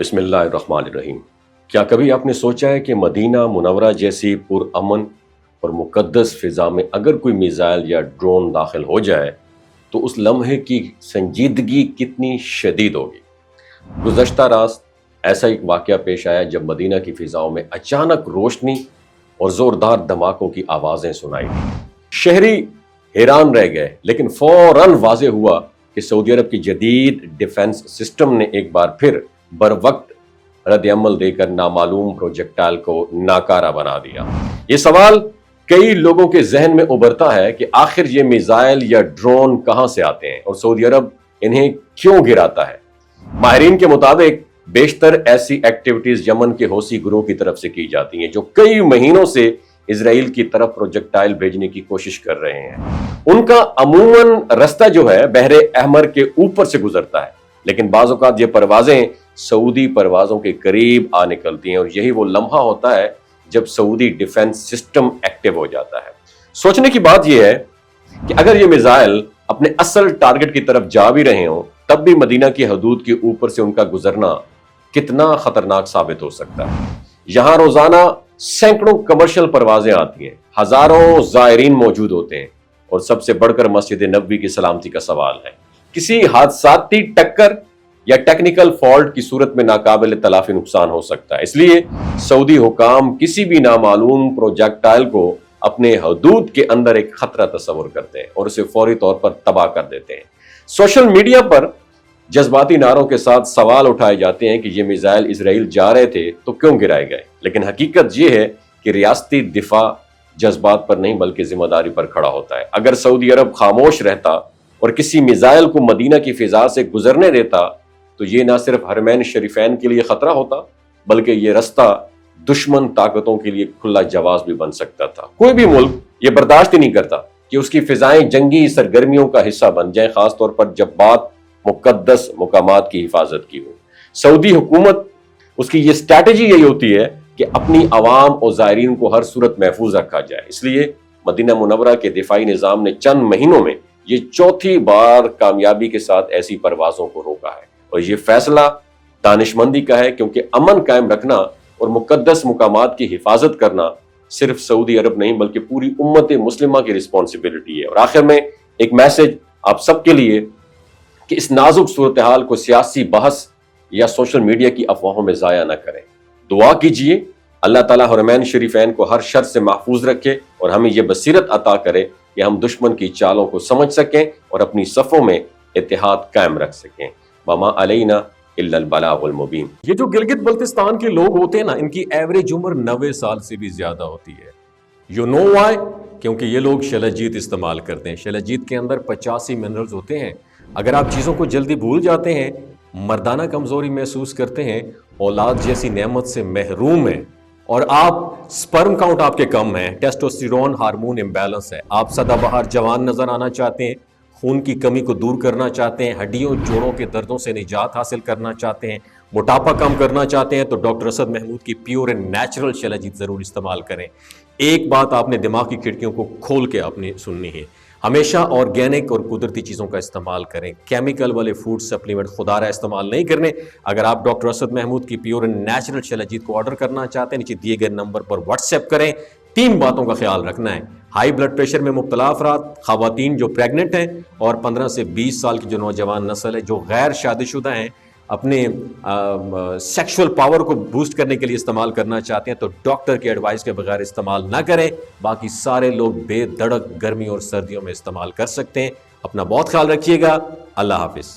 بسم اللہ الرحمن الرحیم۔ کیا کبھی آپ نے سوچا ہے کہ مدینہ منورہ جیسی پرامن اور مقدس فضا میں اگر کوئی میزائل یا ڈرون داخل ہو جائے تو اس لمحے کی سنجیدگی کتنی شدید ہوگی؟ گزشتہ رات ایسا ایک واقعہ پیش آیا جب مدینہ کی فضاؤں میں اچانک روشنی اور زوردار دھماکوں کی آوازیں سنائی دی۔ شہری حیران رہ گئے، لیکن فوراً واضح ہوا کہ سعودی عرب کی جدید ڈیفنس سسٹم نے ایک بار پھر بر وقت رد عمل دے کر نامعلوم پروجیکٹائل کو ناکارہ بنا دیا۔ یہ سوال کئی لوگوں کے ذہن میں ابھرتا ہے کہ آخر یہ میزائل یا ڈرون کہاں سے آتے ہیں اور سعودی عرب انہیں کیوں گراتا ہے؟ ماہرین کے مطابق بیشتر ایسی ایکٹیویٹیز یمن کے حوثی گروہ کی طرف سے کی جاتی ہیں جو کئی مہینوں سے اسرائیل کی طرف پروجیکٹائل بھیجنے کی کوشش کر رہے ہیں۔ ان کا عموماً رستہ جو ہے بحر احمر کے اوپر سے گزرتا ہے، لیکن بعض اوقات یہ پروازیں سعودی پروازوں کے قریب آ نکلتی ہیں اور یہی وہ لمحہ ہوتا ہے جب سعودی ڈیفنس سسٹم ایکٹیو ہو جاتا ہے۔ سوچنے کی بات یہ ہے کہ اگر یہ میزائل اپنے اصل ٹارگٹ کی طرف جا بھی رہے ہوں تب بھی مدینہ کی حدود کے اوپر سے ان کا گزرنا کتنا خطرناک ثابت ہو سکتا ہے۔ یہاں روزانہ سینکڑوں کمرشل پروازیں آتی ہیں، ہزاروں زائرین موجود ہوتے ہیں اور سب سے بڑھ کر مسجد نبوی کی سلامتی کا سوال ہے۔ کسی حادثاتی ٹکر یا ٹیکنیکل فالٹ کی صورت میں ناقابل تلافی نقصان ہو سکتا ہے۔ اس لیے سعودی حکام کسی بھی نامعلوم پروجیکٹائل کو اپنے حدود کے اندر ایک خطرہ تصور کرتے ہیں اور اسے فوری طور پر تباہ کر دیتے ہیں۔ سوشل میڈیا پر جذباتی نعروں کے ساتھ سوال اٹھائے جاتے ہیں کہ یہ میزائل اسرائیل جا رہے تھے تو کیوں گرائے گئے، لیکن حقیقت یہ ہے کہ ریاستی دفاع جذبات پر نہیں بلکہ ذمہ داری پر کھڑا ہوتا ہے۔ اگر سعودی عرب خاموش رہتا اور کسی میزائل کو مدینہ کی فضا سے گزرنے دیتا تو یہ نہ صرف حرمین شریفین کے لیے خطرہ ہوتا بلکہ یہ رستہ دشمن طاقتوں کے لیے کھلا جواز بھی بن سکتا تھا۔ کوئی بھی ملک یہ برداشت ہی نہیں کرتا کہ اس کی فضائیں جنگی سرگرمیوں کا حصہ بن جائیں، خاص طور پر جب بات مقدس مقامات کی حفاظت کی ہو۔ سعودی حکومت اس کی یہ اسٹریٹجی یہی ہوتی ہے کہ اپنی عوام اور زائرین کو ہر صورت محفوظ رکھا جائے۔ اس لیے مدینہ منورہ کے دفاعی نظام نے چند مہینوں میں یہ چوتھی بار کامیابی کے ساتھ ایسی پروازوں کو روکا ہے، اور یہ فیصلہ دانشمندی کا ہے کیونکہ امن قائم رکھنا اور مقدس مقامات کی حفاظت کرنا صرف سعودی عرب نہیں بلکہ پوری امت مسلمہ کی رسپانسبلٹی ہے۔ اور آخر میں ایک میسج آپ سب کے لیے کہ اس نازک صورتحال کو سیاسی بحث یا سوشل میڈیا کی افواہوں میں ضائع نہ کریں۔ دعا کیجئے اللہ تعالیٰ حرمین شریفین کو ہر شر سے محفوظ رکھے اور ہمیں یہ بصیرت عطا کرے کہ ہم دشمن کی چالوں کو سمجھ سکیں اور اپنی صفوں میں اتحاد قائم رکھ سکیں۔ وما علینا الا البلاغ المبین۔ یہ جو گلگت بلتستان کے لوگ ہوتے ہیں نا، ان کی ایوریج عمر 90 سال سے بھی زیادہ ہوتی ہے۔ You know why? کیونکہ یہ لوگ شلجیت استعمال کرتے ہیں۔ شلجیت کے اندر 85 منرلز ہوتے ہیں۔ اگر آپ چیزوں کو جلدی بھول جاتے ہیں، مردانہ کمزوری محسوس کرتے ہیں، اولاد جیسی نعمت سے محروم ہیں، اور آپ سپرم کاؤنٹ آپ کے کم ہیں، ٹیسٹوسٹیرون ہارمون امبیلنس ہے، آپ سدا بہار جوان نظر آنا چاہتے ہیں، خون کی کمی کو دور کرنا چاہتے ہیں، ہڈیوں جوڑوں کے دردوں سے نجات حاصل کرنا چاہتے ہیں، موٹاپا کم کرنا چاہتے ہیں، تو ڈاکٹر اسد محمود کی پیور اینڈ نیچرل شلجیت ضرور استعمال کریں۔ ایک بات آپ نے دماغ کی کھڑکیوں کو کھول کے آپ نے سننی ہے، ہمیشہ آرگینک اور قدرتی چیزوں کا استعمال کریں۔ کیمیکل والے فوڈ سپلیمنٹ خدا رہا استعمال نہیں کرنے۔ اگر آپ ڈاکٹر اسد محمود کی پیور اینڈ نیچرل شلجیت کو آرڈر کرنا چاہتے ہیں، نیچے دیے گئے نمبر پر واٹس ایپ کریں۔ 3 باتوں کا خیال رکھنا ہے: ہائی بلڈ پریشر میں مبتلا افراد، خواتین جو پریگننٹ ہیں، اور 15 سے 20 سال کی جو نوجوان نسل ہے جو غیر شادی شدہ ہیں، اپنے سیکشول پاور کو بوسٹ کرنے کے لیے استعمال کرنا چاہتے ہیں تو ڈاکٹر کے ایڈوائس کے بغیر استعمال نہ کریں۔ باقی سارے لوگ بے دھڑک گرمی اور سردیوں میں استعمال کر سکتے ہیں۔ اپنا بہت خیال رکھیے گا۔ اللہ حافظ۔